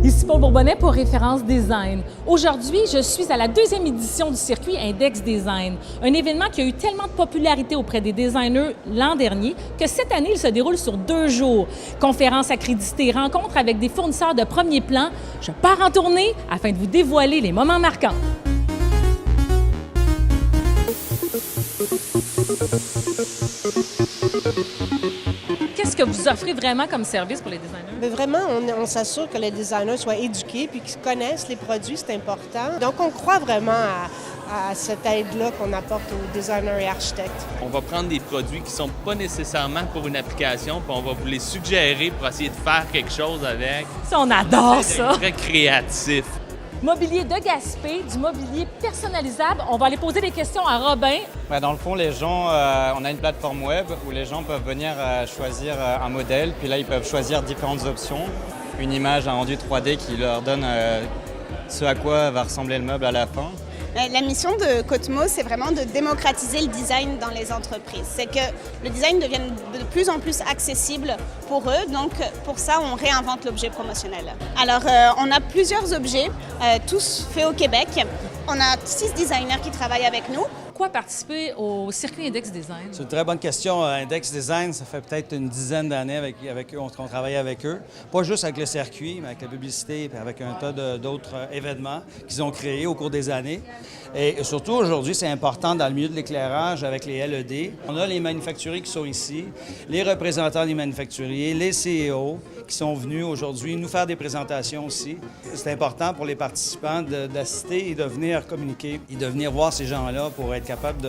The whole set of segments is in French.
Ici Paul Bourbonnais pour Référence Design. Aujourd'hui, je suis à la deuxième édition du circuit Index Design, un événement qui a eu tellement de popularité auprès des designers l'an dernier que cette année, il se déroule sur 2 jours. Conférences accréditées, rencontres avec des fournisseurs de premier plan. Je pars en tournée afin de vous dévoiler les moments marquants. Qu'est-ce que vous offrez vraiment comme service pour les designers? Mais vraiment, on s'assure que les designers soient éduqués puis qu'ils connaissent les produits, c'est important. Donc, on croit vraiment à cette aide-là qu'on apporte aux designers et architectes. On va prendre des produits qui ne sont pas nécessairement pour une application, puis on va vous les suggérer pour essayer de faire quelque chose avec. Ça, on adore ça! Très créatif. Mobilier de Gaspé, du mobilier personnalisable. On va aller poser des questions à Robin. Dans le fond, les gens, on a une plateforme web où les gens peuvent venir choisir un modèle, puis là, ils peuvent choisir différentes options. Une image, un rendu 3D qui leur donne ce à quoi va ressembler le meuble à la fin. La mission de Cotemo, c'est vraiment de démocratiser le design dans les entreprises. C'est que le design devienne de plus en plus accessible pour eux. Donc, pour ça, on réinvente l'objet promotionnel. Alors, on a plusieurs objets, tous faits au Québec. On a 6 designers qui travaillent avec nous. Pourquoi participer au circuit Index Design? C'est une très bonne question. Index Design, ça fait peut-être une dizaine d'années avec eux, qu'on travaille avec eux. Pas juste avec le circuit, mais avec la publicité et avec un tas d'autres événements qu'ils ont créés au cours des années. Et surtout, aujourd'hui, c'est important dans le milieu de l'éclairage avec les LED. On a les manufacturiers qui sont ici, les représentants des manufacturiers, les CEO qui sont venus aujourd'hui nous faire des présentations aussi. C'est important pour les participants d'assister et de venir communiquer et de venir voir ces gens-là pour être capable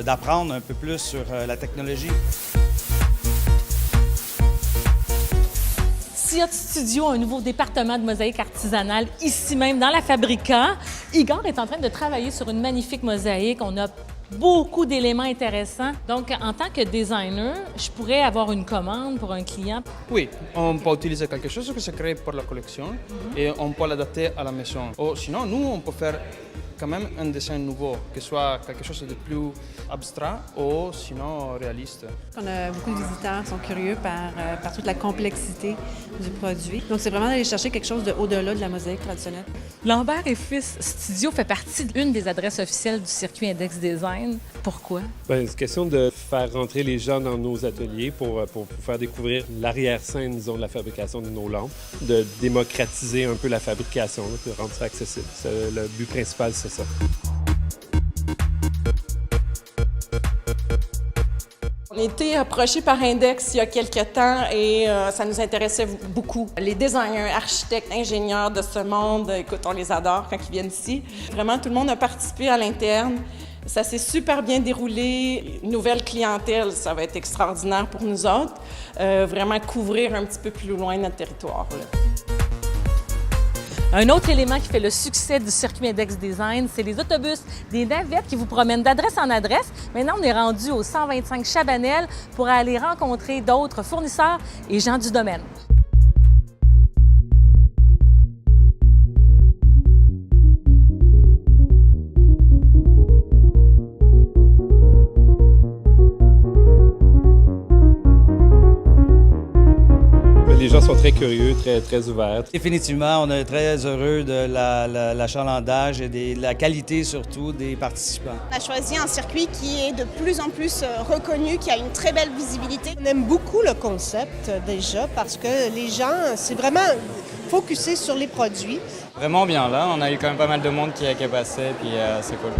d'apprendre un peu plus sur la technologie. SIOT Studio, un nouveau département de mosaïque artisanale ici même dans la Fabrica. Igor est en train de travailler sur une magnifique mosaïque. On a beaucoup d'éléments intéressants. Donc, en tant que designer, je pourrais avoir une commande pour un client. Oui, on peut utiliser quelque chose qui se crée pour la collection et on peut l'adapter à la maison. Ou sinon, nous, on peut faire quand même un dessin nouveau, que ce soit quelque chose de plus abstrait ou sinon réaliste. On a beaucoup de visiteurs qui sont curieux par toute la complexité du produit. Donc, c'est vraiment d'aller chercher quelque chose de au-delà de la mosaïque traditionnelle. Lambert et Fils Studio fait partie d'une des adresses officielles du circuit Index Design. Pourquoi? Bien, c'est question de faire rentrer les gens dans nos ateliers pour faire découvrir l'arrière-scène, disons, de la fabrication de nos lampes, de démocratiser un peu la fabrication, de rendre ça accessible. Le but principal, c'est ça. On a été approchés par Index il y a quelques temps et ça nous intéressait beaucoup. Les designers, architectes, ingénieurs de ce monde, écoute, on les adore quand ils viennent ici. Vraiment, tout le monde a participé à l'interne. Ça s'est super bien déroulé. Une nouvelle clientèle, ça va être extraordinaire pour nous autres. Vraiment couvrir un petit peu plus loin notre territoire. Un autre élément qui fait le succès du circuit Index Design, c'est les autobus, des navettes qui vous promènent d'adresse en adresse. Maintenant, on est rendu au 125 Chabanel pour aller rencontrer d'autres fournisseurs et gens du domaine. Les gens sont très curieux, très ouverts. Définitivement, on est très heureux de l'achalandage et de la qualité surtout des participants. On a choisi un circuit qui est de plus en plus reconnu, qui a une très belle visibilité. On aime beaucoup le concept déjà parce que les gens, c'est vraiment focusé sur les produits. Vraiment bien là, on a eu quand même pas mal de monde qui est passé, puis c'est cool.